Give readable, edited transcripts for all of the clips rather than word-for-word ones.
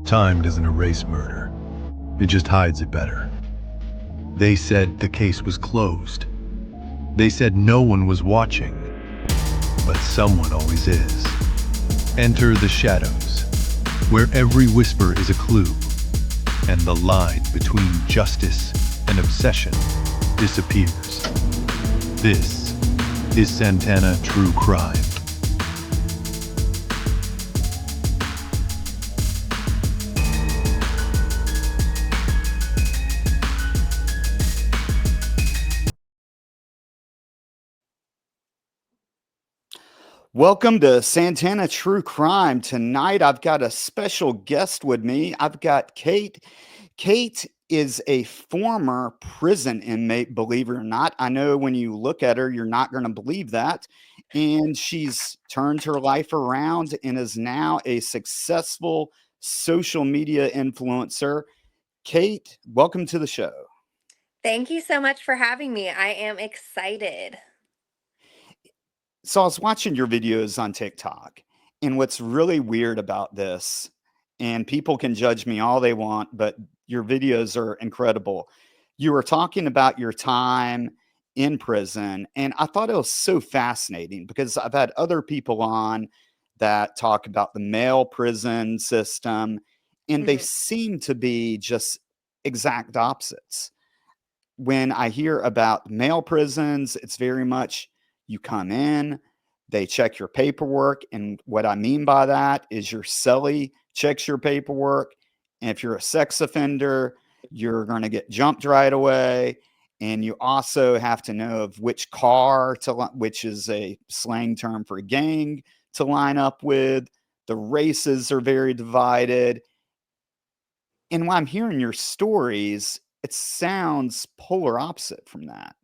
Time doesn't erase murder, it just hides it better. They said the case was closed. They said no one was watching, but someone always is. Enter the shadows, where every whisper is a clue, and the line between justice and obsession disappears. This is Santana True Crime. Welcome to Santana True Crime. Tonight, I've got a special guest with me. I've got Kait. Kait is a former prison inmate, believe it or not. I know when you look at her, you're not going to believe that. And she's turned her life around and is now a successful social media influencer. Kait, welcome to the show. Thank you so much for having me. I am excited. So I was watching your videos on TikTok, and what's really weird about this, and people can judge me all they want, but your videos are incredible. You were talking about your time in prison, and I thought it was so fascinating because I've had other people on that talk about the male prison system, and they Mhm. seem to be just exact opposites. When I hear about male prisons, it's very much you come in, they check your paperwork. And what I mean by that is your cellie checks your paperwork. And if you're a sex offender, you're going to get jumped right away. And you also have to know of which car which is a slang term for a gang, to line up with. The races are very divided. And when I'm hearing your stories, it sounds polar opposite from that.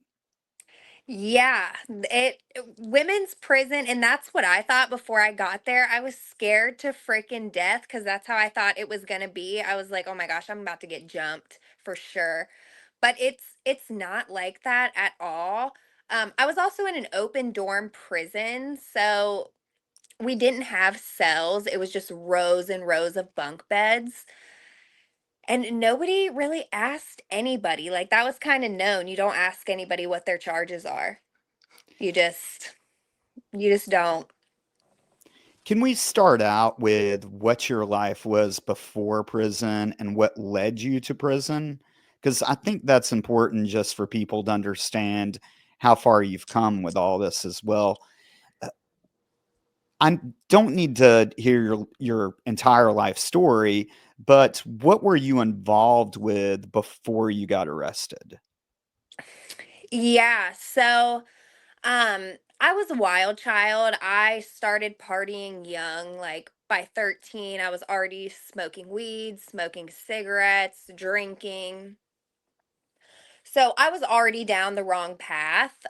Yeah, it women's prison, and that's what I thought before I got there. I was scared to freaking death because that's how I thought it was gonna be. I was like, oh my gosh, I'm about to get jumped for sure. But it's not like that at all. I was also in an open dorm prison, so we didn't have cells. It was just rows and rows of bunk beds. And nobody really asked anybody. Like that was kind of known. You don't ask anybody what their charges are. You just you just don't. Can we start out with what your life was before prison and what led you to prison? Because I think that's important just for people to understand how far you've come with all this as well. Uh, I don't need to hear your entire life story, but what were you involved with before you got arrested? Yeah, so I was a wild child. I started partying young, like by 13 I was already smoking weed, smoking cigarettes, drinking. So I was already down the wrong path,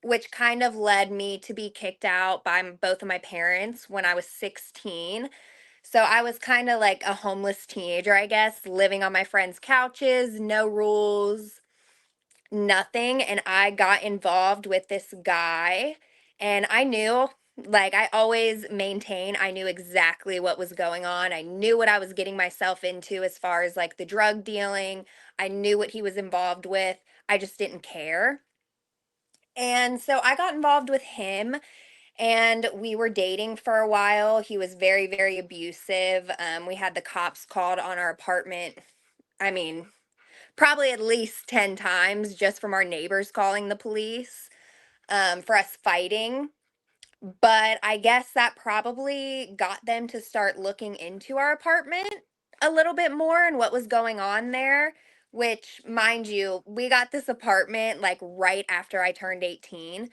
which kind of led me to be kicked out by both of my parents when I was 16. So I was kind of like a homeless teenager, I guess, living on my friends' couches, no rules, nothing. And I got involved with this guy, and I knew. Like, I always maintain, I knew exactly what was going on. I knew what I was getting myself into as far as like the drug dealing. I knew what he was involved with. I just didn't care. And so I got involved with him, and we were dating for a while. He was very, very abusive. We had the cops called on our apartment. I mean, probably at least 10 times just from our neighbors calling the police for us fighting. But I guess that probably got them to start looking into our apartment a little bit more and what was going on there. Which, mind you, we got this apartment like right after I turned 18.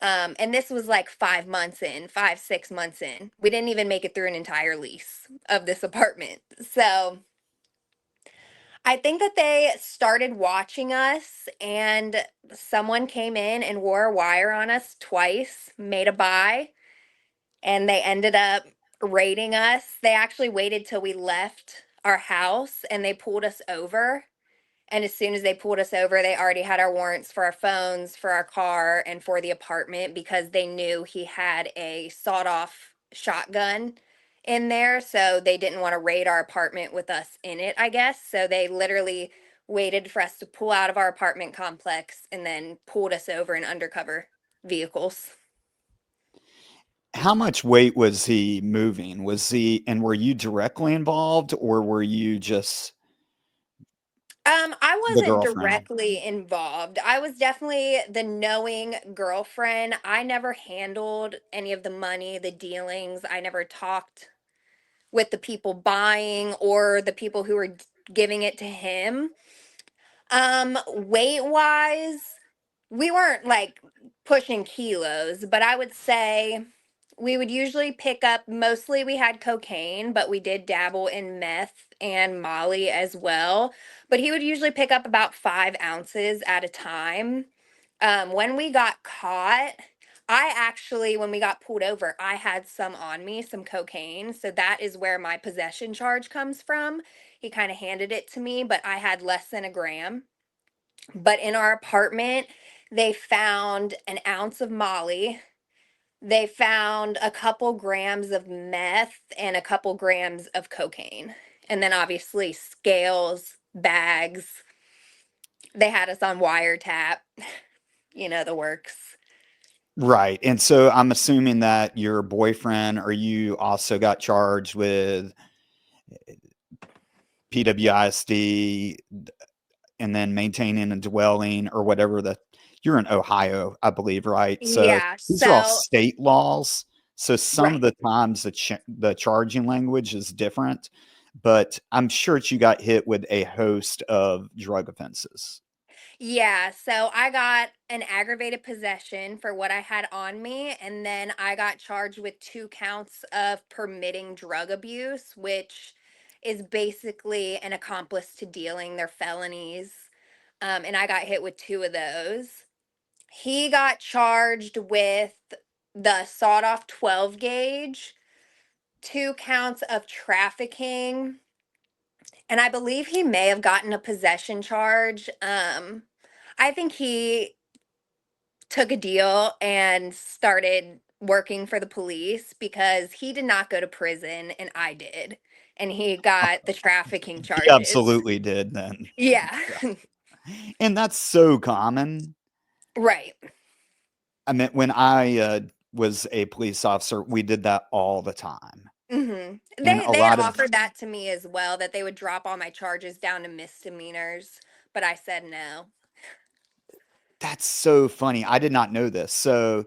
And this was like 5 months in, 6 months in. We didn't even make it through an entire lease of this apartment. So I think that they started watching us, and someone came in and wore a wire on us twice, made a buy, and they ended up raiding us. They actually waited till we left our house and they pulled us over. And as soon as they pulled us over, they already had our warrants for our phones, for our car, and for the apartment because they knew he had a sawed off shotgun in there, so they didn't want to raid our apartment with us in it, I guess. So they literally waited for us to pull out of our apartment complex and then pulled us over in undercover vehicles. How much weight was he moving? And were you directly involved, or were you just I the wasn't girlfriend? directly involved. I was definitely the knowing girlfriend. I never handled any of the money, the dealings. I never talked with the people buying or the people who were giving it to him. Weight wise, we weren't like pushing kilos, but I would say we would usually pick up, mostly we had cocaine, but we did dabble in meth and Molly as well. But he would usually pick up about 5 ounces at a time. When we got caught, I actually, when we got pulled over, I had some on me, some cocaine. So that is where my possession charge comes from. He kind of handed it to me, but I had less than a gram. But in our apartment, they found an ounce of Molly. They found a couple grams of meth and a couple grams of cocaine. And then obviously scales, bags. They had us on wiretap, the works. Right. And so I'm assuming that your boyfriend or you also got charged with PWISD and then maintaining a dwelling or whatever you're in Ohio, I believe, right? So Yeah. these are all So, state laws. So some of right. the times the charging language is different, but I'm sure that you got hit with a host of drug offenses. Yeah, so I got an aggravated possession for what I had on me, and then I got charged with 2 counts of permitting drug abuse, which is basically an accomplice to dealing. Their felonies. And I got hit with two of those. He got charged with the sawed off 12 gauge, 2 counts of trafficking, and I believe he may have gotten a possession charge. I think he took a deal and started working for the police because he did not go to prison and I did. And he got the trafficking He charges. absolutely did then. Yeah. And that's so common. Right. I mean, when I was a police officer, we did that all the time. And a They had lot of offered that to me as well, that they would drop all my charges down to misdemeanors, but I said no. that's so funny. I did not know this. So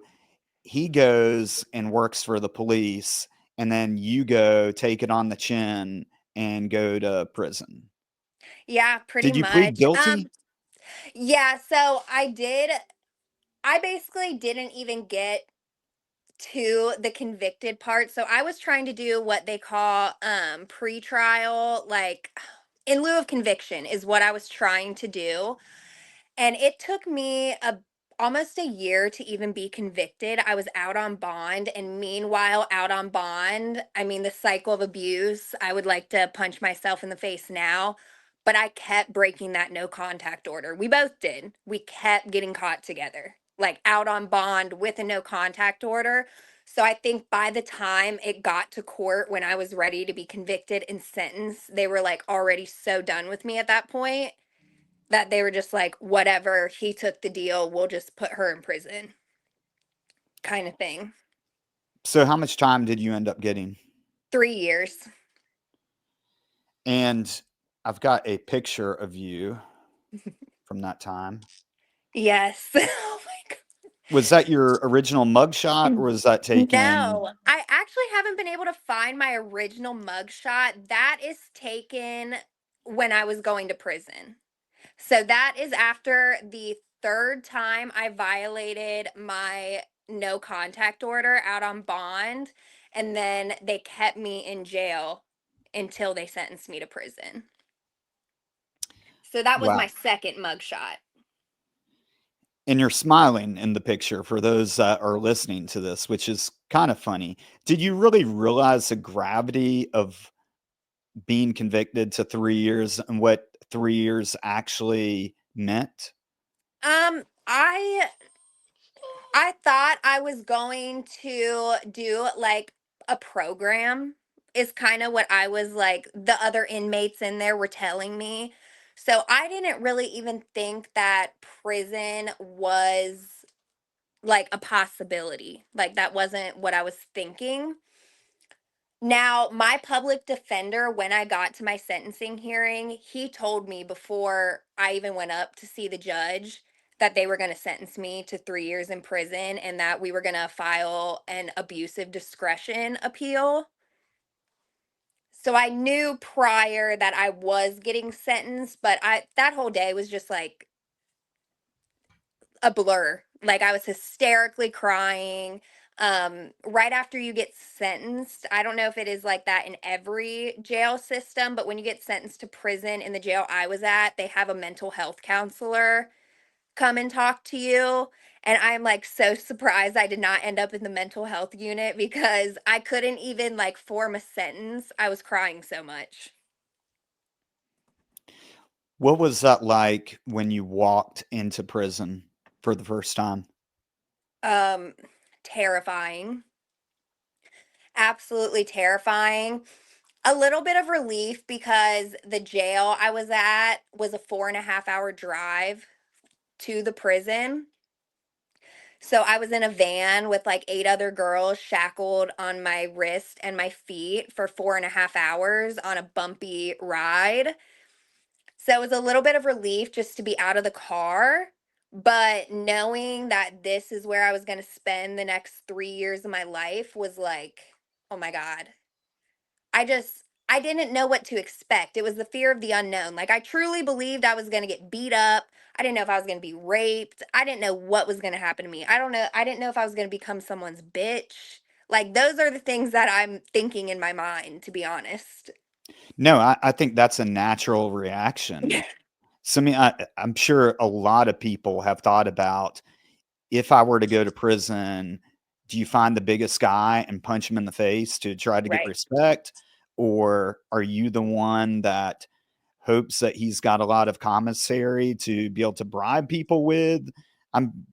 he goes and works for the police, and then you go take it on the chin and go to prison. Yeah, pretty Did you plead much. guilty? Yeah, so I basically didn't even get to the convicted part. So I was trying to do what they call pre-trial, like in lieu of conviction is what I was trying to do. And it took me almost a year to even be convicted. I was out on bond. And meanwhile, out on bond, I mean, the cycle of abuse, I would like to punch myself in the face now. But I kept breaking that no contact order. We both did. We kept getting caught together, like out on bond with a no contact order. So I think by the time it got to court, when I was ready to be convicted and sentenced, they were like already so done with me at that point that they were just like, whatever, he took the deal, we'll just put her in prison, kind of thing. So how much time did you end up getting? 3 years. And I've got a picture of you from that time. Yes. Oh my God. Was that your original mugshot, or was that taken? No, I actually haven't been able to find my original mugshot. That is taken when I was going to prison. So that is after the third time I violated my no contact order out on bond. And then they kept me in jail until they sentenced me to prison. So that was my Wow. second mugshot. And you're smiling in the picture for those that are listening to this, which is kind of funny. Did you really realize the gravity of being convicted to 3 years and what 3 years actually meant? I thought I was going to do like a program, is kind of what I was like, the other inmates in there were telling me. So I didn't really even think that prison was like a possibility. Like that wasn't what I was thinking. Now, my public defender, when I got to my sentencing hearing, he told me before I even went up to see the judge that they were going to sentence me to 3 years in prison and that we were going to file an abusive discretion appeal. So I knew prior that I was getting sentenced, but I that whole day was just like a blur. Like I was hysterically crying. Right after you get sentenced, I don't know if it is like that in every jail system, but when you get sentenced to prison in the jail I was at, they have a mental health counselor come and talk to you. And I'm like so surprised I did not end up in the mental health unit because I couldn't even like form a sentence. I was crying so much. What was that like when you walked into prison for the first time? Um, Terrifying. Absolutely terrifying. A little bit of relief because the jail I was at was a 4.5 hour drive to the prison. So I was in a van with like 8 other girls shackled on my wrist and my feet for 4.5 hours on a bumpy ride. So it was a little bit of relief just to be out of the car. But knowing that this is where I was going to spend the next 3 years of my life was like, oh my God, I didn't know what to expect. It was the fear of the unknown. Like I truly believed I was going to get beat up. I didn't know if I was going to be raped. I didn't know what was going to happen to me. I don't know. I didn't know if I was going to become someone's bitch. Like those are the things that I'm thinking in my mind, to be honest. No, I think that's a natural reaction. So, I mean, I'm sure a lot of people have thought about, if I were to go to prison, do you find the biggest guy and punch him in the face to try to get Right. respect? Or are you the one that hopes that he's got a lot of commissary to be able to bribe people with? I'm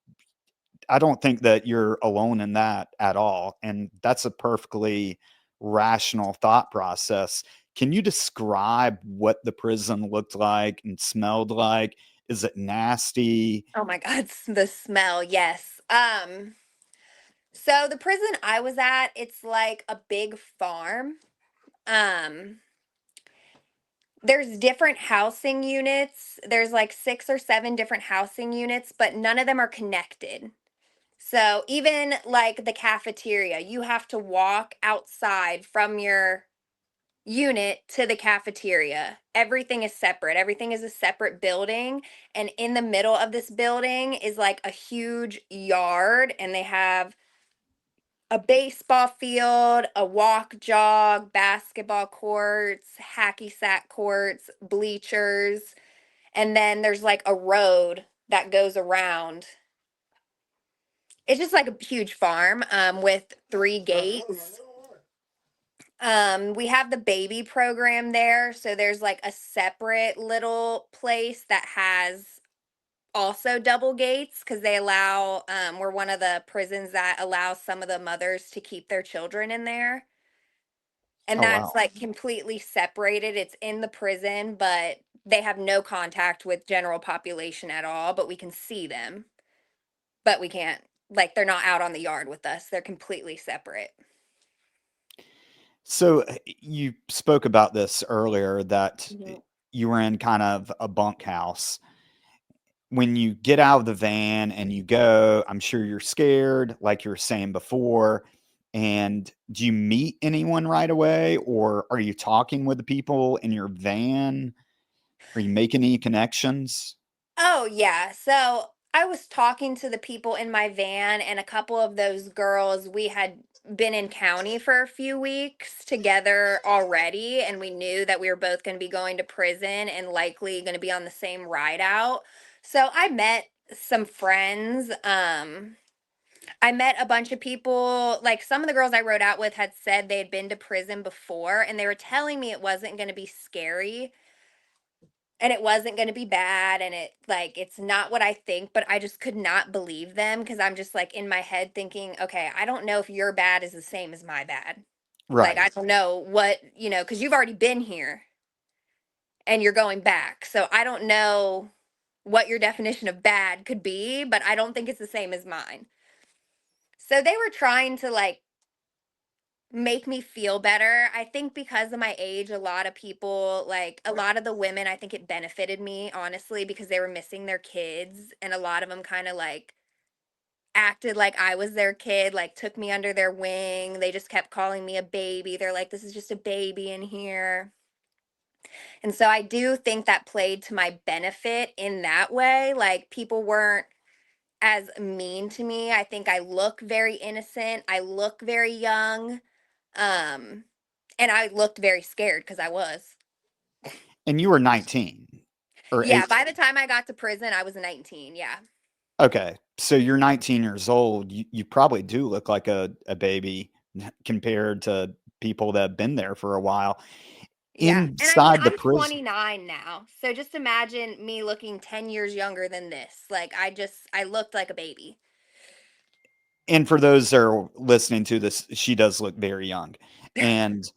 I don't think that you're alone in that at all, and that's a perfectly rational thought process. Can you describe what the prison looked like and smelled like? Is it nasty? Oh my God, the smell. Yes. So the prison I was at, it's like a big farm. Um, there's different housing units. There's like 6 or 7 different housing units, but none of them are connected. So even like the cafeteria, you have to walk outside from your unit to the cafeteria. Everything is separate. Everything is a separate building. And in the middle of this building is like a huge yard, and they have a baseball field, a walk jog, basketball courts, hacky sack courts, bleachers, and then there's like a road that goes around. It's just like a huge farm with 3 gates. We have the baby program there, so there's like a separate little place that has also double gates because they allow we're one of the prisons that allows some of the mothers to keep their children in there. And Oh, that's wow. like completely separated. It's in the prison, but they have no contact with general population at all, but we can see them. But we can't, like they're not out on the yard with us. They're completely separate. So, you spoke about this earlier, that Mhm. you were in kind of a bunkhouse. When you get out of the van and you go, I'm sure you're scared, like you were saying before. And do you meet anyone right away, or are you talking with the people in your van? Are you making any connections? Oh, yeah. So I was talking to the people in my van, and a couple of those girls, we had been in county for a few weeks together already, and we knew that we were both going to be going to prison and likely going to be on the same ride out. So I met some friends. I met a bunch of people. Like some of the girls I rode out with had said they had been to prison before, and they were telling me it wasn't going to be scary and it wasn't going to be bad, and it's not what I think, but I just could not believe them because I'm just like in my head thinking, okay, I don't know if your bad is the same as my bad. Like, I Right. don't know what, because you've already been here and you're going back. So I don't know what your definition of bad could be, but I don't think it's the same as mine. So they were trying to like make me feel better. I think because of my age, a lot of people, like a lot of the women, I think it benefited me, honestly, because they were missing their kids. And a lot of them kind of like acted like I was their kid, like took me under their wing. They just kept calling me a baby. They're like, this is just a baby in here. And so I do think that played to my benefit in that way. Like people weren't as mean to me. I think I look very innocent. I look very young. Um, and I looked very scared because I was. And you were 19 or Yeah, 8. by the time I got to prison, I was 19. Yeah. Okay. So you're 19 years old. You probably do look like a baby compared to people that have been there for a while. Yeah. And I mean, Inside the I'm prison. 29 now. So just imagine me looking 10 years younger than this. Like I looked like a baby. And for those that are listening to this, she does look very young. And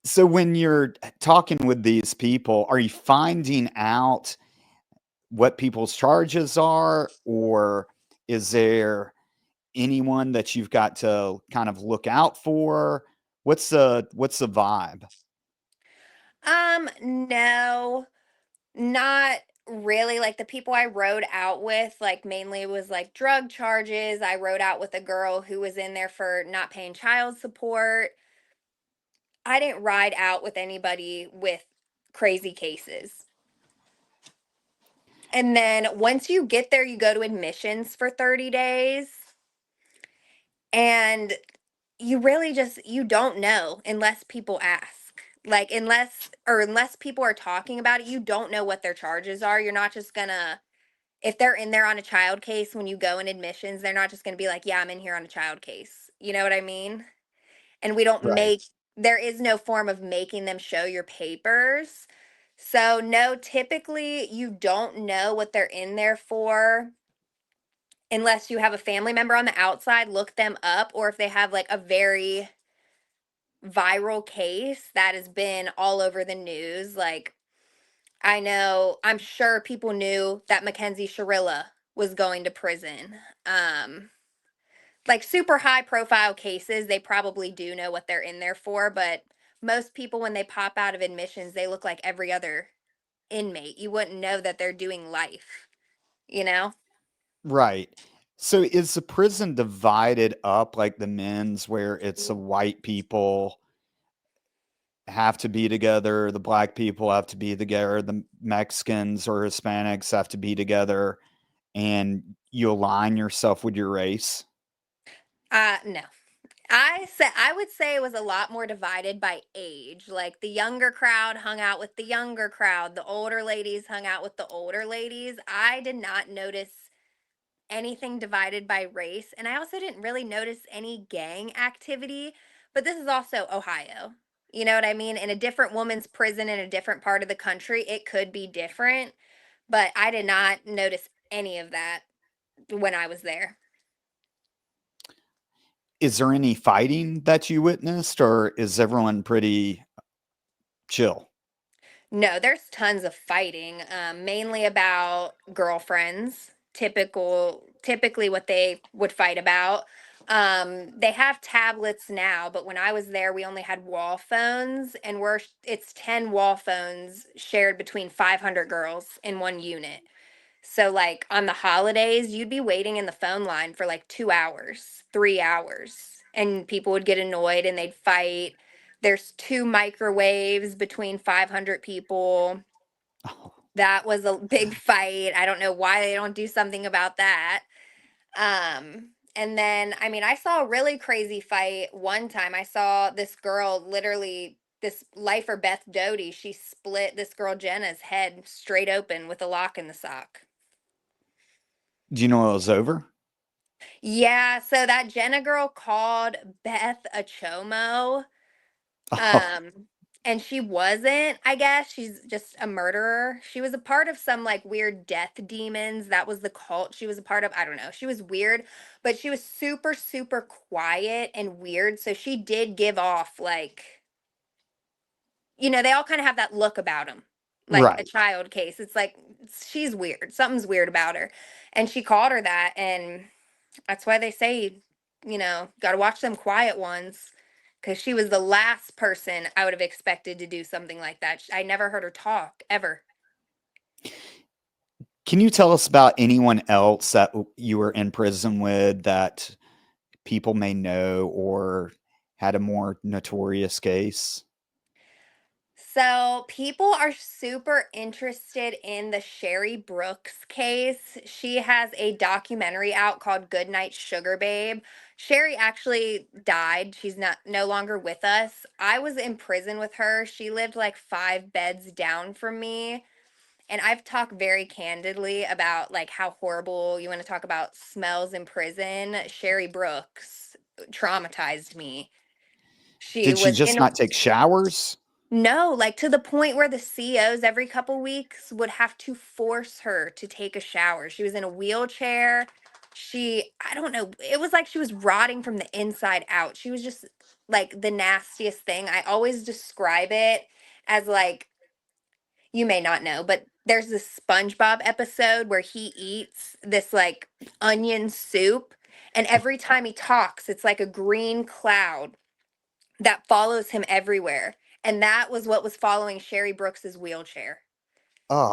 so when you're talking with these people, are you finding out what people's charges are, or is there anyone that you've got to kind of look out for? What's the vibe? No, not really. Like the people I rode out with, like mainly was like drug charges. I rode out with a girl who was in there for not paying child support. I didn't ride out with anybody with crazy cases. And then once you get there, you go to admissions for 30 days. And you really just you don't know unless people ask. Like unless people are talking about it, you don't know what their charges are. You're not just gonna if they're in there on a child case when you go in admissions, they're not just gonna be like, yeah, I'm in here on a child case. You know what I mean? And we don't Right. make there is no form of making them show your papers. So no, typically you don't know what they're in there for unless you have a family member on the outside look them up, or if they have like a very viral case that has been all over the news. Like I'm sure people knew that Mackenzie Sharilla was going to prison. Um, like super high profile cases, they probably do know what they're in there for, but most people when they pop out of admissions, they look like every other inmate. You wouldn't know that they're doing life, you know? Right. So is the prison divided up like the men's, where it's the white people have to be together, the black people have to be together, the Mexicans or Hispanics have to be together, and you align yourself with your race? No. I would say it was a lot more divided by age. Like the younger crowd hung out with the younger crowd, the older ladies hung out with the older ladies. I did not notice anything divided by race, and I also didn't really notice any gang activity. But this is also Ohio. You know what I mean? In a different woman's prison in a different part of the country, it could be different, but I did not notice any of that when I was there. Is there any fighting that you witnessed, or is everyone pretty chill? No, there's tons of fighting, mainly about girlfriends. Typically what they would fight about. They have tablets now, but when I was there, we only had wall phones, and it's 10 wall phones shared between 500 girls in one unit. So like on the holidays, you'd be waiting in the phone line for like 2 hours, 3 hours, and people would get annoyed and they'd fight. There's two microwaves between 500 people. Oh, That was a big fight. I don't know why they don't do something about that. And then, I mean, I saw a really crazy fight one time. I saw this girl literally, this life or Beth Doty, she split this girl Jenna's head straight open with a lock in the sock. do you know it was over? Yeah, so that Jenna girl called Beth a chomo. Oh, Um, and she wasn't, I guess. She's just a murderer. She was a part of some like weird death demons. That was the cult she was a part of. I don't know. She was weird, but she was super, super quiet and weird. So she did give off like, they all kind of have that look about them, like a Right. child case. It's like she's weird. Something's weird about her. And she called her that. And that's why they say, got to watch them quiet ones, because she was the last person I would have expected to do something like that. I never heard her talk ever. Can you tell us about anyone else that you were in prison with that people may know or had a more notorious case? So, people are super interested in the Sherry Brooks case. She has a documentary out called Goodnight Sugar Babe. Sherry actually died. She's not no longer with us. I was in prison with her. She lived like 5 beds down from me. And I've talked very candidly about like how horrible, you want to talk about smells in prison. Sherry Brooks traumatized me. She Did she was just in a not take showers? no, like to the point where the COs every couple weeks would have to force her to take a shower. She was in a wheelchair. I don't know, it was like she was rotting from the inside out. She was just like the nastiest thing. I always describe it as like, you may not know, but there's this SpongeBob episode where he eats this like onion soup, and every time he talks, it's like a green cloud that follows him everywhere. And that was what was following Sherry Brooks's wheelchair.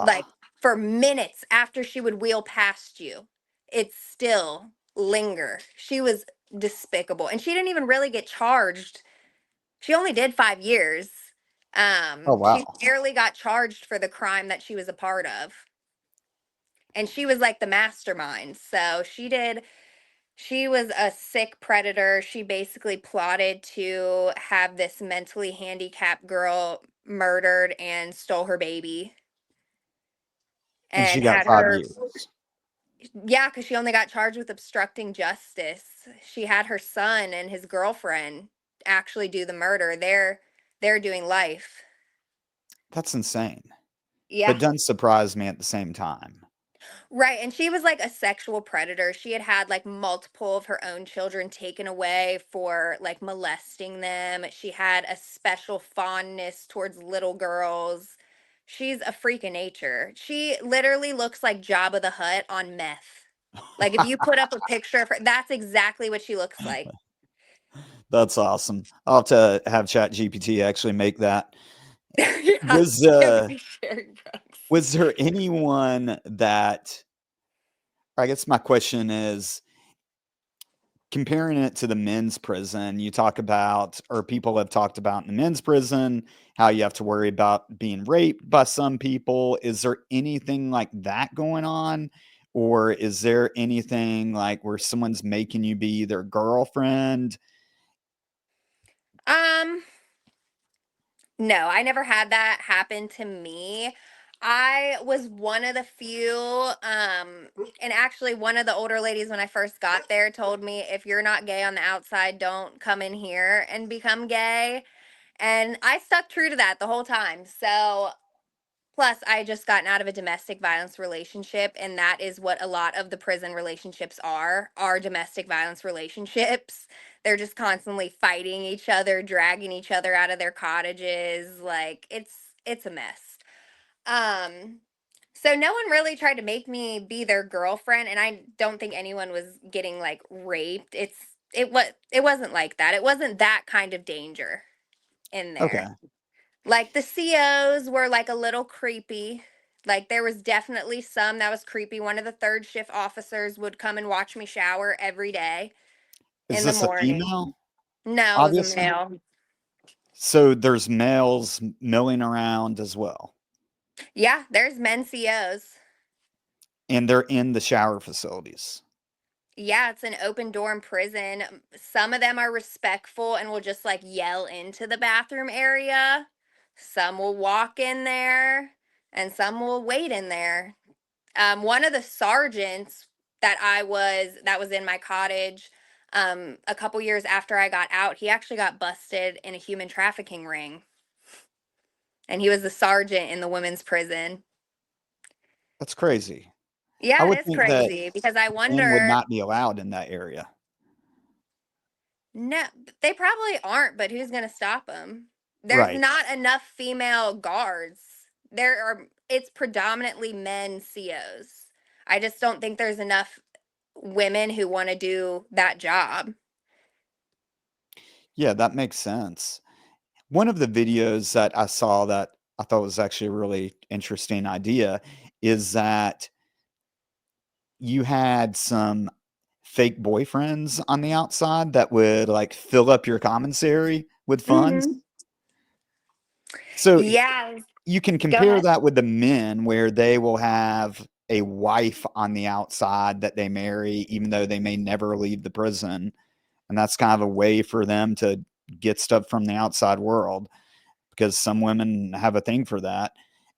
Like Ah, for minutes after she would wheel past you, it still linger. She was despicable. And she didn't even really get charged. She only did 5 years. oh She wow. barely got charged for the crime that she was a part of. And she was like the mastermind. So she was a sick predator. She basically plotted to have this mentally handicapped girl murdered and stole her baby And she and got had 5 years. yeah, because she only got charged with obstructing justice. She had her son and his girlfriend actually do the murder. They're doing life. That's insane. Yeah. But doesn't surprise me at the same time. Right, and she was like a sexual predator. She had had like multiple of her own children taken away for like molesting them. She had a special fondness towards little girls. She's a freak of nature. She literally looks like Jabba the Hutt on meth. Like if you put up a picture of her, that's exactly what she looks like. That's awesome. I'll have to have ChatGPT actually make that. Yeah, Was it's gonna uh be Sherry Brooks. was there anyone that I guess my question is comparing it to the men's prison, you talk about, or people have talked about in the men's prison, how you have to worry about being raped by some people. Is there anything like that going on? Or is there anything like where someone's making you be their girlfriend? Um, No, I never had that happen to me. I was one of the few, and actually one of the older ladies when I first got there told me, if you're not gay on the outside, don't come in here and become gay. And I stuck true to that the whole time. So plus, I had just gotten out of a domestic violence relationship, and that is what a lot of the prison relationships are domestic violence relationships. They're just constantly fighting each other, dragging each other out of their cottages. Like it's a mess. Um, so no one really tried to make me be their girlfriend, and I don't think anyone was getting like raped. It wasn't like that. It wasn't that kind of danger in Okay. there. Like the COs were like a little creepy. Like there was definitely some that was creepy. One of the third shift officers would come and watch me shower every day Is in the this a morning. female? No, it was a Obviously. male. So there's males milling around as well. Yeah, there's men COs. And they're in the shower facilities. Yeah, it's an open dorm prison. Some of them are respectful and will just like yell into the bathroom area. Some will walk in there and some will wait in there. One of the sergeants that was in my cottage a couple years after I got out, he actually got busted in a human trafficking ring. and he was the sergeant in the women's prison. That's crazy. I Yeah, it would is think that crazy because I men would wonder. not be allowed in that area. No, they probably aren't, but who's going to stop them? There's Right. not enough female guards. It's predominantly men COs. I just don't think there's enough women who want to do that job. Yeah, that makes sense. One of the videos that I saw that I thought was actually a really interesting idea is that you had some fake boyfriends on the outside that would like fill up your commissary with funds. Hmm. So Yeah, you can go compare ahead. that with the men where they will have a wife on the outside that they marry, even though they may never leave the prison. And that's kind of a way for them to get stuff from the outside world because some women have a thing for that.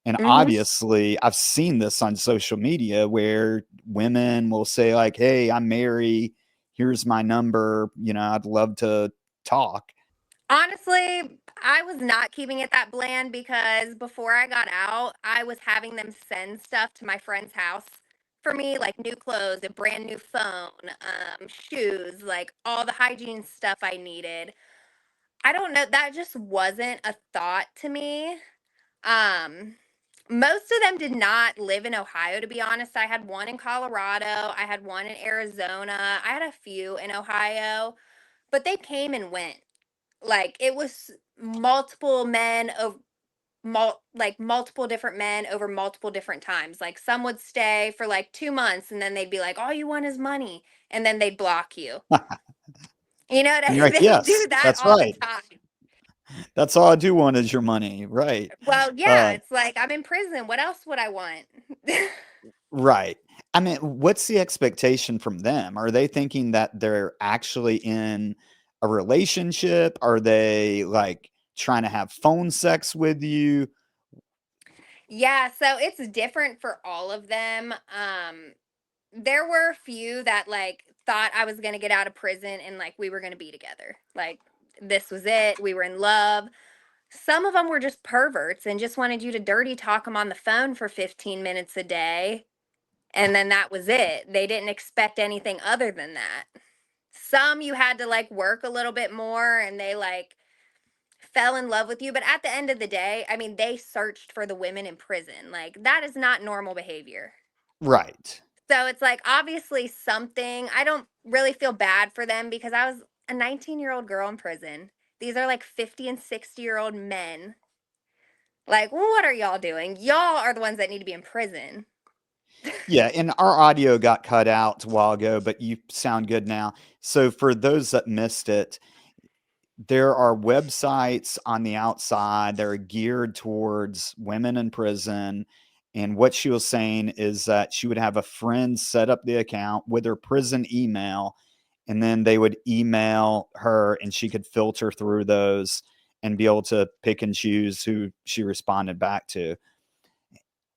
And Hmm. obviously, I've seen this on social media where women will say, like, hey, I'm Mary. Here's my number. I'd love to talk. Honestly, I was not keeping it that bland because before I got out, I was having them send stuff to my friend's house for me, like new clothes, a brand new phone, shoes, like all the hygiene stuff I needed. I don't know, that just wasn't a thought to me. Um, Most of them did not live in Ohio, to be honest. I had one in Colorado, I had one in Arizona, I had a few in Ohio, but they came and went. Like it was multiple men of like multiple different men over multiple different times. Like some would stay for like 2 months and then they'd be like, all you want is money. And then they'd block you. You know what I And you're mean? like, They do yes, that that's all the right. time. That's all I do want is your money. Right. Well, yeah, Uh, it's like I'm in prison. What else would I want? right. I mean, what's the expectation from them? Are they thinking that they're actually in a relationship? Are they like trying to have phone sex with you? Yeah, so it's different for all of them. There were a few that like thought I was going to get out of prison and like we were going to be together. Like this was it. We were in love. Some of them were just perverts and just wanted you to dirty talk them on the phone for 15 minutes a day. And then that was it. They didn't expect anything other than that. Some you had to like work a little bit more and they like fell in love with you. But at the end of the day, I mean, they searched for the women in prison. Like that is not normal behavior. Right. So it's like obviously something. I don't really feel bad for them because I was a 19-year-old girl in prison. These are like 50 and 60-year-old men. Like, what are y'all doing? Y'all are the ones that need to be in prison. Yeah, and our audio got cut out a while ago, but you sound good now. So for those that missed it, there are websites on the outside that are geared towards women in prison. And what she was saying is that she would have a friend set up the account with her prison email, and then they would email her and she could filter through those and be able to pick and choose who she responded back to.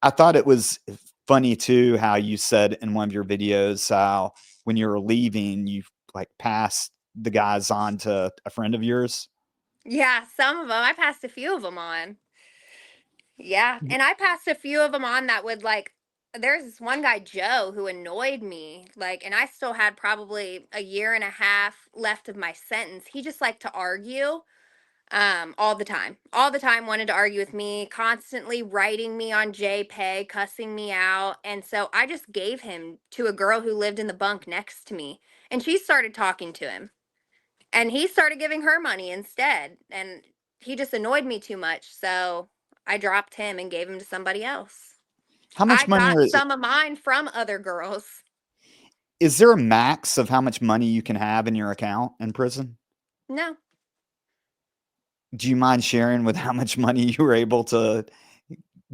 I thought it was funny too how you said in one of your videos how when you were leaving, you like passed the guys on to a friend of yours. Yeah, some of them. I passed a few of them on. Yeah, and I passed a few of them on that would like. There's this one guy, Joe, who annoyed me. Like, and I still had probably a year and a half left of my sentence. He just liked to argue. All the time wanted to argue with me, constantly writing me on JPEG, cussing me out. And so I just gave him to a girl who lived in the bunk next to me, and she started talking to him, and he started giving her money instead, and he just annoyed me too much, so I dropped him and gave him to somebody else. How I much money got some of mine from other girls. is there a max of how much money you can have in your account in prison? No. Do you mind sharing with how much money you were able to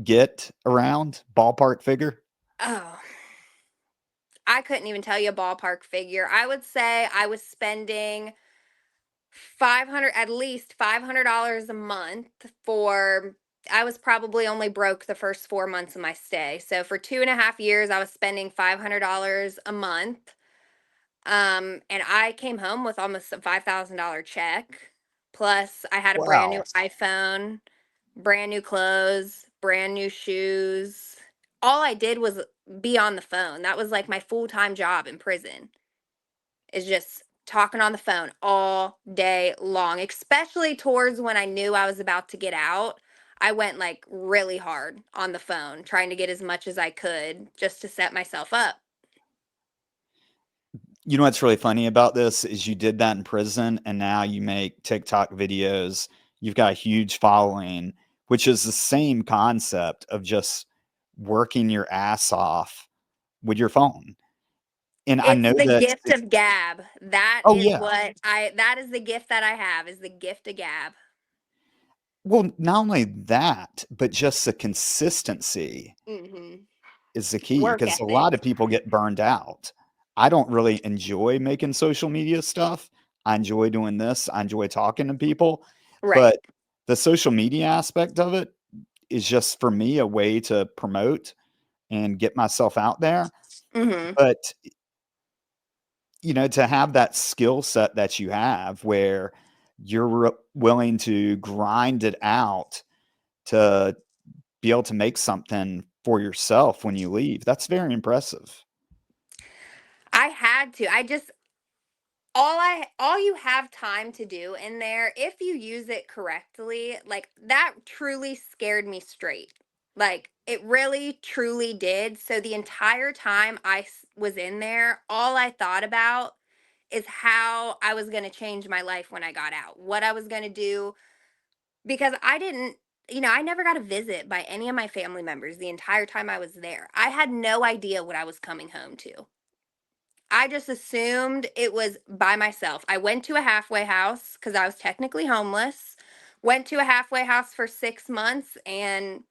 get around ballpark figure? Oh, I couldn't even tell you a ballpark figure. I would say I was spending 500, at least $500 a month for. I was probably only broke the first 4 months of my stay. So for 2.5 years, I was spending $500 a month. And I came home with almost a $5,000 check. Plus, I had a brand new Wow. iPhone. brand new clothes, brand new shoes. All I did was be on the phone. That was like my full-time job in prison, is just talking on the phone all day long, especially towards when I knew I was about to get out. I went like really hard on the phone, trying to get as much as I could just to set myself up. You know what's really funny about this is you did that in prison and now you make TikTok videos. You've got a huge following, which is the same concept of just working your ass off with your phone. And I It's know the that gift of gab. That oh is yeah. what that is the gift that I have, is the gift of gab. Well, not only that, but just the consistency Mhm. is the key Work because a lot of ethic. people get burned out. I don't really enjoy making social media stuff. I enjoy doing this. I enjoy talking to people, Right. but the social media aspect of it is just for me a way to promote and get myself out there. Mhm. But to have that skill set that you have where you're willing to grind it out to be able to make something for yourself when you leave, that's very impressive. I had to. I just all you have time to do in there, if you use it correctly, like that truly scared me straight. Like it really truly did. So the entire time was in there, all I thought about is how I was going to change my life when I got out, what I was going to do, because I didn't, I never got a visit by any of my family members the entire time I was there. I had no idea what I was coming home to. I just assumed it was by myself. I went to a halfway house because I was technically homeless. Went to a halfway house for 6 months and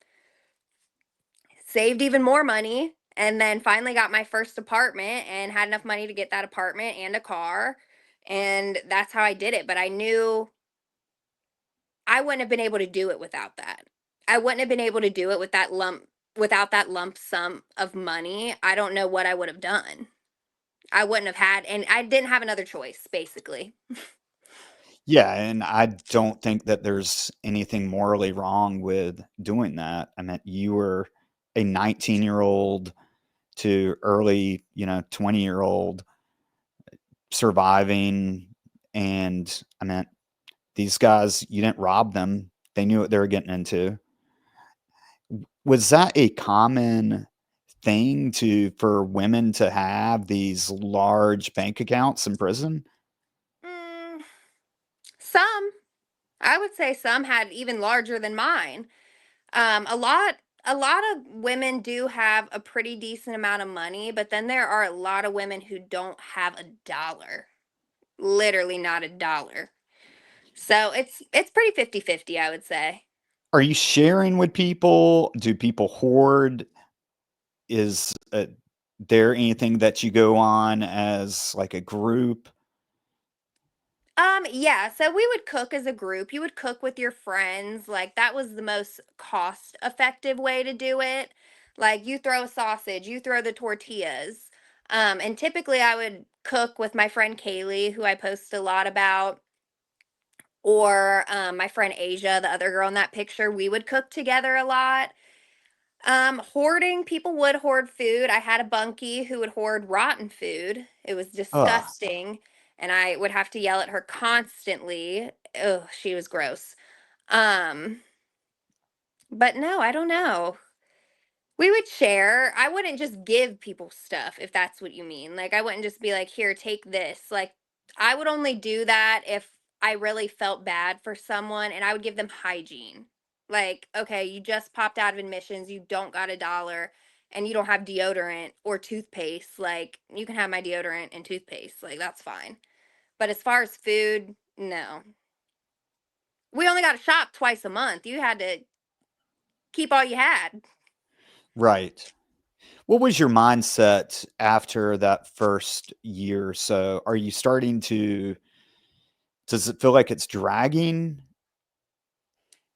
saved even more money. And then finally got my first apartment and had enough money to get that apartment and a car. And that's how I did it. But I knew I wouldn't have been able to do it without that. I wouldn't have been able to do it without that lump sum of money. I don't know what I would have done. I wouldn't have had, and I didn't have another choice, basically. Yeah, and I don't think that there's anything morally wrong with doing that. I mean, you were a 19-year-old to early, 20-year-old surviving, and I mean, these guys, you didn't rob them. They knew what they were getting into. Was that a common thing for women to have these large bank accounts in prison? Mm, some, I would say some had even larger than mine. A lot of women do have a pretty decent amount of money, but then there are a lot of women who don't have a dollar. Literally not a dollar. So it's pretty 50-50, I would say. Are you sharing with people? Do people hoard? Is there anything that you go on as like a group? Yeah, so we would cook as a group. You would cook with your friends. Like that was the most cost effective way to do it. Like you throw a sausage, you throw the tortillas. And typically I would cook with my friend Kaylee, who I post a lot about, or my friend Asia, the other girl in that picture. We would cook together a lot. Hoarding, people would hoard food. I had a bunkie who would hoard rotten food. It was Ugh. disgusting, and I would have to yell at her constantly. Oh, she was gross. Um, but no, I don't know. We would share. I wouldn't just give people stuff, if that's what you mean. Like I wouldn't just be like, "Here, take this." Like I would only do that if I really felt bad for someone, and I would give them hygiene. Like, "Okay, you just popped out of admissions, you don't got a dollar, and you don't have deodorant or toothpaste. Like, you can have my deodorant and toothpaste. Like, that's fine." But as far as food, no. We only got to shop twice a month. You had to keep all you had. Right. What was your mindset after that first year or so? Are you starting to does it feel like it's dragging?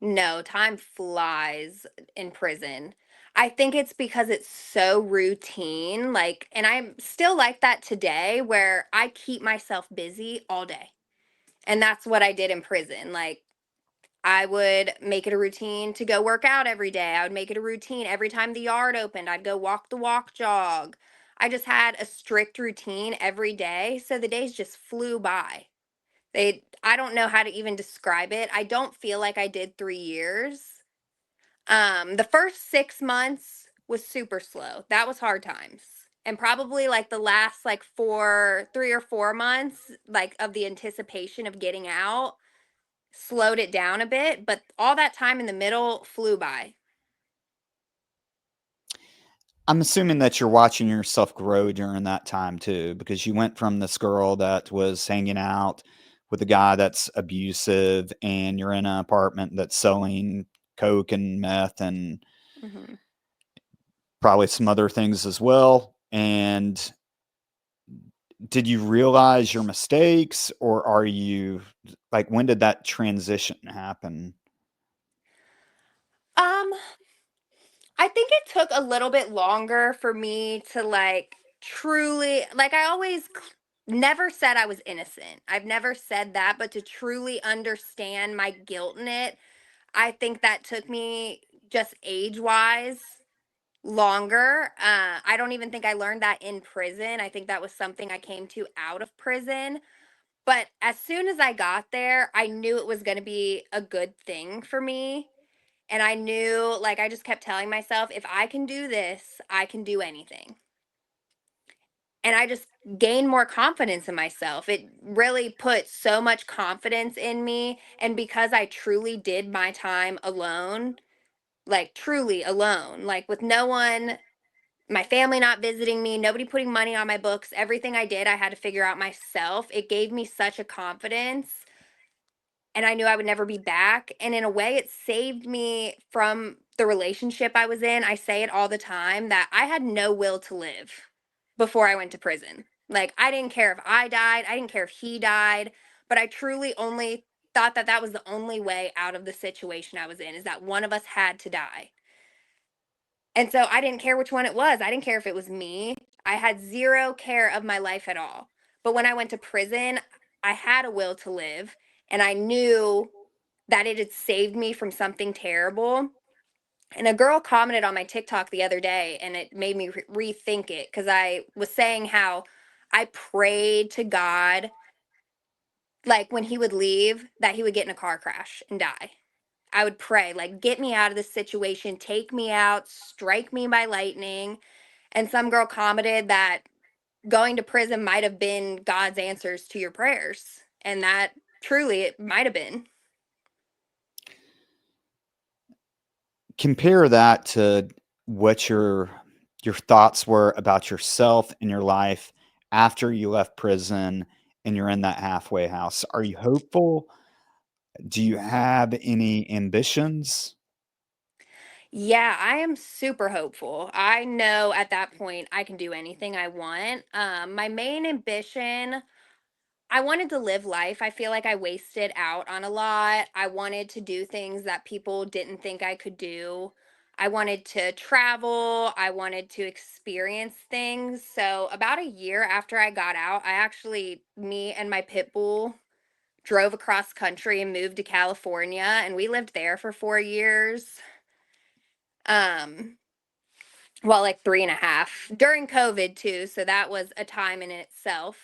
No, time flies in prison. I think it's because it's so routine. Like, and I'm still like that today where I keep myself busy all day. And that's what I did in prison. Like, I would make it a routine to go work out every day. I would make it a routine every time the yard opened, I'd go walk the walk jog. I just had a strict routine every day, so the days just flew by. I don't know how to even describe it. I don't feel like I did 3 years. The first 6 months was super slow. That was hard times. And probably like the last like 3 or 4 months like of the anticipation of getting out slowed it down a bit, but all that time in the middle flew by. I'm assuming that you're watching yourself grow during that time too, because you went from this girl that was hanging out with a guy that's abusive, and you're in an apartment that's selling coke and meth and Mhm. probably some other things as well. And did you realize your mistakes, or are you like, when did that transition happen? Um, I think it took a little bit longer for me to like truly like I always never said I was innocent. I've never said that, but to truly understand my guilt in it, I think that took me just age-wise longer. I don't even think I learned that in prison. I think that was something I came to out of prison. But as soon as I got there, I knew it was going to be a good thing for me. And I knew, like, I just kept telling myself, if I can do this, I can do anything. And I just gained more confidence in myself. It really put so much confidence in me. And because I truly did my time alone, like, truly alone, like, with no one, my family not visiting me, nobody putting money on my books, everything I did, I had to figure out myself. It gave me such a confidence, and I knew I would never be back. And in a way, it saved me from the relationship I was in. I say it all the time that I had no will to live before I went to prison. Like, I didn't care if I died, I didn't care if he died, but I truly only thought that that was the only way out of the situation I was in, is that one of us had to die. And so I didn't care which one it was. I didn't care if it was me. I had zero care of my life at all. But when I went to prison, I had a will to live, and I knew that it had saved me from something terrible. And a girl commented on my TikTok the other day, and it made me rethink it, because I was saying how I prayed to God, like when he would leave, that he would get in a car crash and die. I would pray, like, get me out of this situation, take me out, strike me by lightning. And some girl commented that going to prison might have been God's answers to your prayers. And that truly it might have been. Compare that to what your thoughts were about yourself and your life after you left prison and you're in that halfway house. Are you hopeful? Do you have any ambitions? Yeah, I am super hopeful. I know at that point I can do anything I want. My main ambition, I wanted to live life. I feel like I wasted out on a lot. I wanted to do things that people didn't think I could do. I wanted to travel. I wanted to experience things. So, about a year after I got out, me and my pit bull drove across country and moved to California, and we lived there for 4 years. Um, well, like 3.5 during COVID too. So that was a time in itself.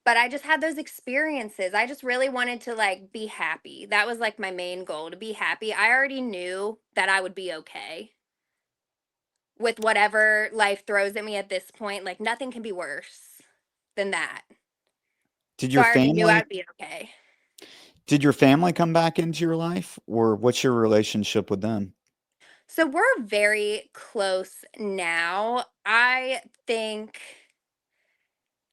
But I just had those experiences. I just really wanted to like be happy. That was like my main goal, to be happy. I already knew that I would be okay with whatever life throws at me at this point. Like nothing can be worse than that. Did So your I already knew family I'd be okay. did your family come back into your life, or what's your relationship with them? So we're very close now. I think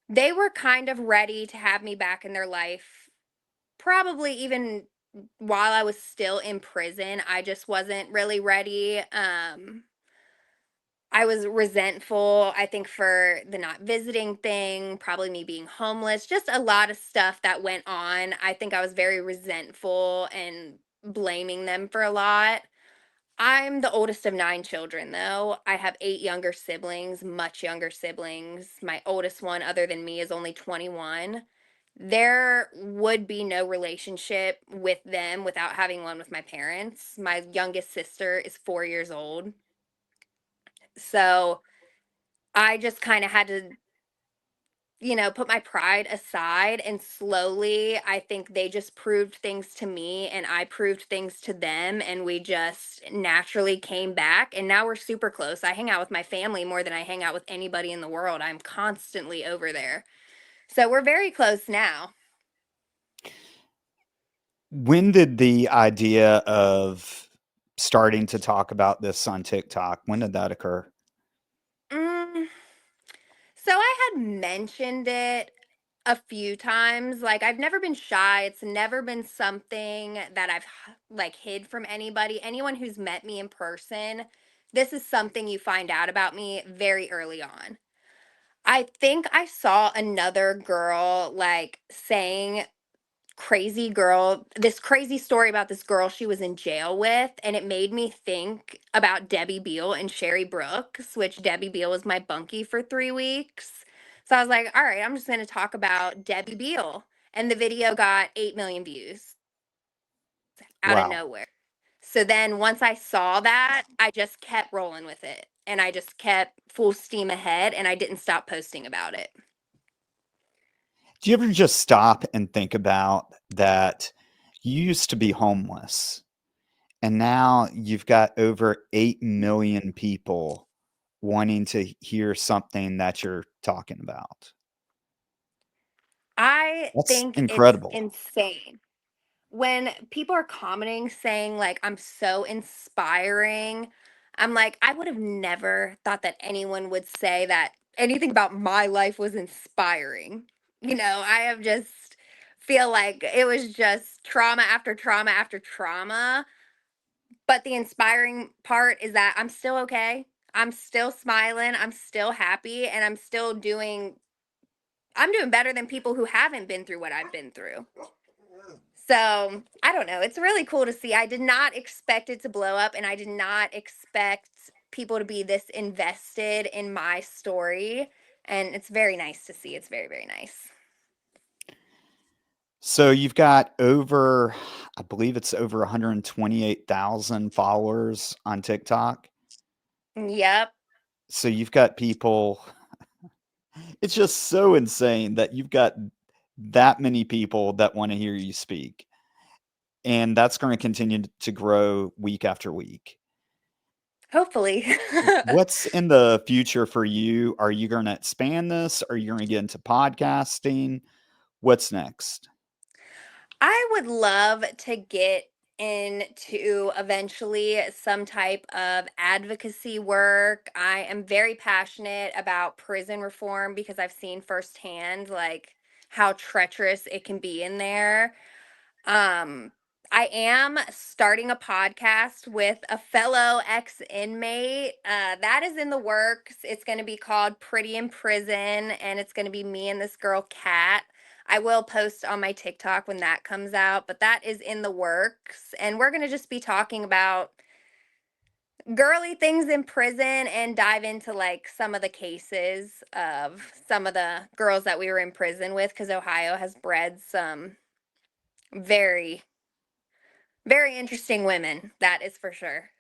they were kind of ready to have me back in their life, probably even while I was still in prison. I just wasn't really ready. I was resentful, I think, for the not visiting thing, probably me being homeless, just a lot of stuff that went on. I think I was very resentful and blaming them for a lot. I'm the oldest of 9 children, though. I have 8 younger siblings, much younger siblings. My oldest one, other than me, is only 21. there would be no relationship with them without having one with my parents. My youngest sister is 4 years old. So I just kind of had to, put my pride aside, and slowly I think they just proved things to me and I proved things to them, and we just naturally came back, and now we're super close. I hang out with my family more than I hang out with anybody in the world. I'm constantly over there. So we're very close now. When did the idea of starting to talk about this on TikTok, when did that occur? Mm, so I had mentioned it a few times. Like, I've never been shy. It's never been something that I've like hid from anybody. Anyone who's met me in person, this is something you find out about me very early on. I think I saw another girl like saying this crazy story about this girl she was in jail with, and it made me think about Debbie Beal and Sherry Brooks, which Debbie Beal was my bunkie for 3 weeks. So I was like, all right, I'm just going to talk about Debbie Beal. And the video got 8 million views out of Wow. nowhere. So then once I saw that, I just kept rolling with it, and I just kept full steam ahead, and I didn't stop posting about it. Do you ever just stop and think about that you used to be homeless and now you've got over 8 million people wanting to hear something that you're talking about? I That's think it's incredible. insane when people are commenting saying like I'm so inspiring. I'm like, I would have never thought that anyone would say that anything about my life was inspiring. I have just feel like it was just trauma after trauma after trauma, but the inspiring part is that I'm still okay. I'm still smiling, I'm still happy, and I'm doing better than people who haven't been through what I've been through. So I don't know. It's really cool to see. I did not expect it to blow up, and I did not expect people to be this invested in my story. And it's very nice to see. It's very, very nice. So you've got over, I believe it's over 128,000 followers on TikTok. Yep. So you've got people, it's just so insane that you've got that many people that want to hear you speak. And that's going to continue to grow week after week. Hopefully. What's in the future for you? Are you going to expand this? Are you going to get into podcasting? What's next? I would love to get into eventually some type of advocacy work. I am very passionate about prison reform because I've seen firsthand like how treacherous it can be in there. Um, I am starting a podcast with a fellow ex inmate. That is in the works. It's going to be called Pretty in Prison, and it's going to be me and this girl, Kat. I will post on my TikTok when that comes out, but that is in the works. And we're going to just be talking about girly things in prison and dive into like some of the cases of some of the girls that we were in prison with, because Ohio has bred some very very interesting women, that is for sure.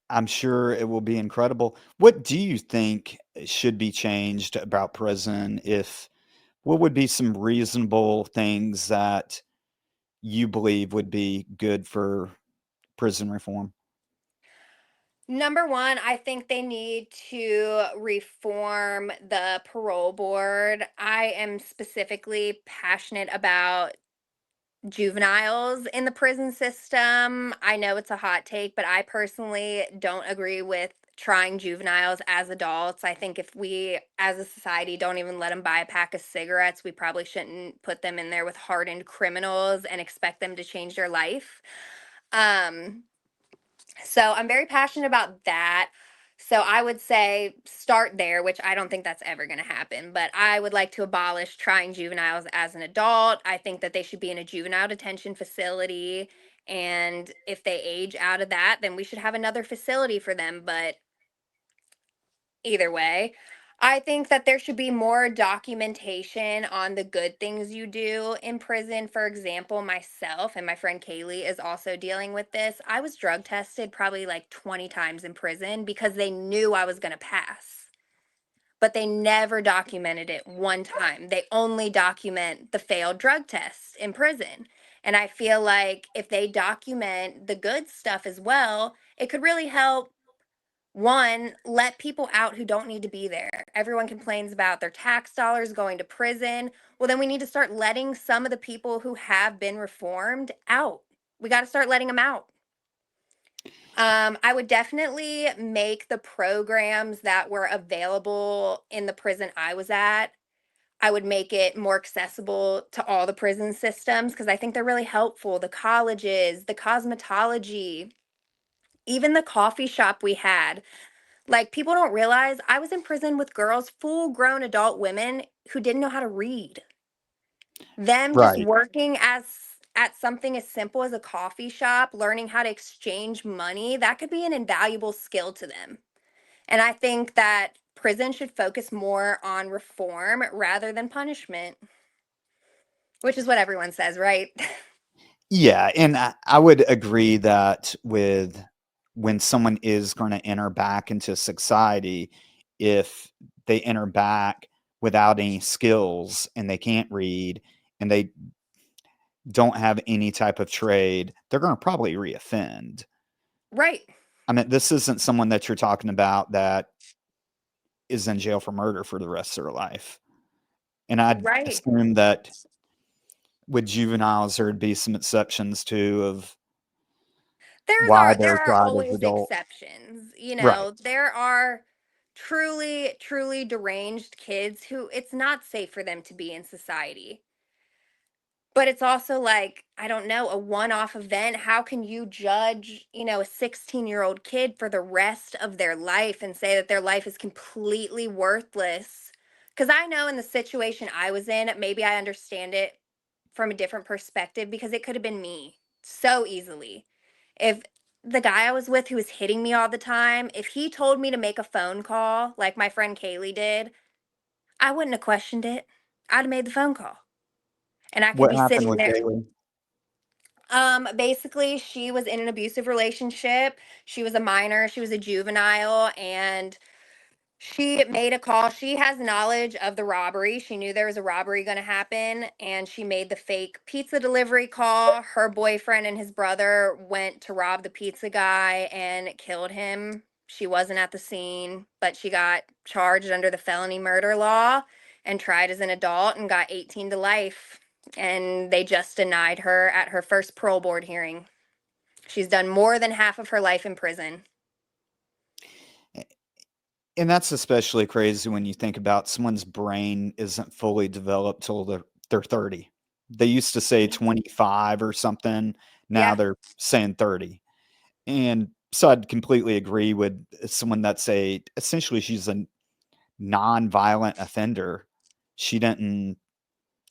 I'm sure it will be incredible. What do you think should be changed about prison? If what would be some reasonable things that you believe would be good for prison reform? Number one, I think they need to reform the parole board. I am specifically passionate about juveniles in the prison system. I know it's a hot take, but I personally don't agree with trying juveniles as adults. I think if we as a society don't even let them buy a pack of cigarettes, we probably shouldn't put them in there with hardened criminals and expect them to change their life. Um so I'm very passionate about that. So I would say start there, which I don't think that's ever going to happen. But I would like to abolish trying juveniles as an adult. I think that they should be in a juvenile detention facility. And if they age out of that, then we should have another facility for them. But either way, I think that there should be more documentation on the good things you do in prison. For example, myself and my friend Kaylee is also dealing with this. I was drug tested probably like 20 times in prison because they knew I was going to pass, but they never documented it one time. They only document the failed drug tests in prison. And I feel like if they document the good stuff as well, it could really help. One, let people out who don't need to be there. Everyone complains about their tax dollars going to prison. Well, then we need to start letting some of the people who have been reformed out. We got to start letting them out. I would definitely make the programs that were available in the prison I was at. I would make it more accessible to all the prison systems because I think they're really helpful. The colleges, the cosmetology, even the coffee shop we had. Like, people don't realize I was in prison with girls, full grown adult women who didn't know how to read. Them just Right. working as at something as simple as a coffee shop, learning how to exchange money, that could be an invaluable skill to them. And I think that prison should focus more on reform rather than punishment, which is what everyone says, right? Yeah, and I would agree that with when someone is going to enter back into society, if they enter back without any skills and they can't read and they don't have any type of trade, they're going to probably reoffend. Right. I mean, this isn't someone that you're talking about that is in jail for murder for the rest of their life. And I'd Right. assume that with juveniles, there'd be some exceptions too of why they're There are tried as always adult. exceptions. You Right. know, there are truly deranged kids who it's not safe for them to be in society. But it's also like, I don't know, a one-off event. How can you judge, a 16-year-old kid for the rest of their life and say that their life is completely worthless? Because I know in the situation I was in, maybe I understand it from a different perspective because it could have been me so easily. If the guy I was with who was hitting me all the time, if he told me to make a phone call like my friend Kaylee did, I wouldn't have questioned it. I'd have made the phone call. And I could What be happened sitting with there. Kaylee? Basically, she was in an abusive relationship. She was a minor, she was a juvenile, and she made a call. She has knowledge of the robbery. She knew there was a robbery going to happen, and she made the fake pizza delivery call. Her boyfriend and his brother went to rob the pizza guy and killed him. She wasn't at the scene, but she got charged under the felony murder law and tried as an adult and got 18 to life. And they just denied her at her first parole board hearing. She's done more than half of her life in prison. And that's especially crazy when you think about someone's brain isn't fully developed till they're 30. They used to say 25 or something. Now Yeah, they're saying 30. And so I'd completely agree with someone that's essentially she's a non-violent offender. She didn't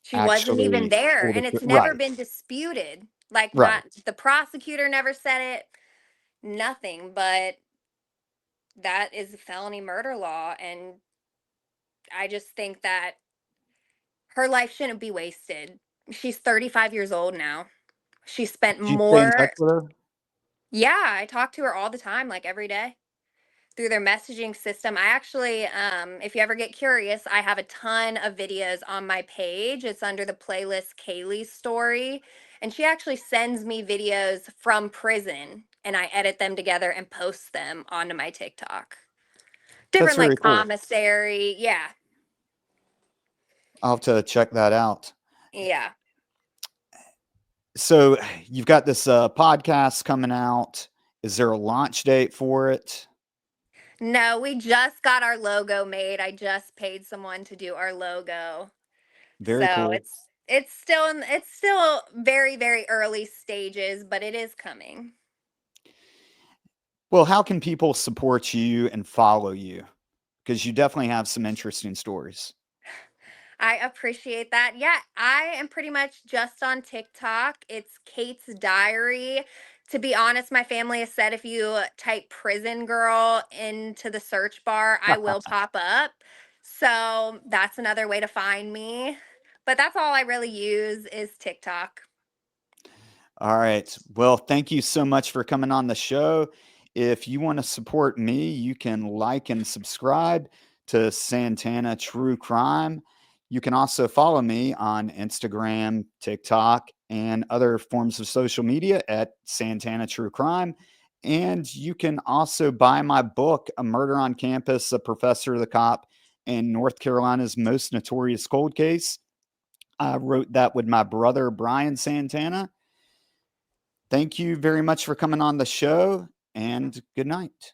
she wasn't even actually there, pull the and it's never right, been disputed. Like, right. not the prosecutor never said it, nothing, but that is a felony murder law. And I just think that her life shouldn't be wasted. She's 35 years old now. She spent Do you stay in touch more. with her? Yeah, I talk to her all the time, like every day, through their messaging system. I actually, if you ever get curious, I have a ton of videos on my page. It's under the playlist Kaylee's Story. And she actually sends me videos from prison and I edit them together and post them onto my TikTok. That's Different, very like, cool. commissary. Yeah. I'll have to check that out. Yeah. So you've got this podcast coming out. Is there a launch date for it? No, we just got our logo made. I just paid someone to do our logo. Very So cool. it's still very early stages, but it is coming. Well, how can people support you and follow you? Because you definitely have some interesting stories. I appreciate that. Yeah, I am pretty much just on TikTok. It's Kate's Diary. To be honest, my family has said if you type prison girl into the search bar, I will pop up. So that's another way to find me. But that's all I really use is TikTok. All right. Well, thank you so much for coming on the show. If you want to support me, you can like and subscribe to Santana True Crime. You can also follow me on Instagram, TikTok, and other forms of social media at Santana True Crime. And you can also buy my book, A Murder on Campus, A Professor, the Cop, and North Carolina's Most Notorious Cold Case. I wrote that with my brother, Brian Santana. Thank you very much for coming on the show, and good night.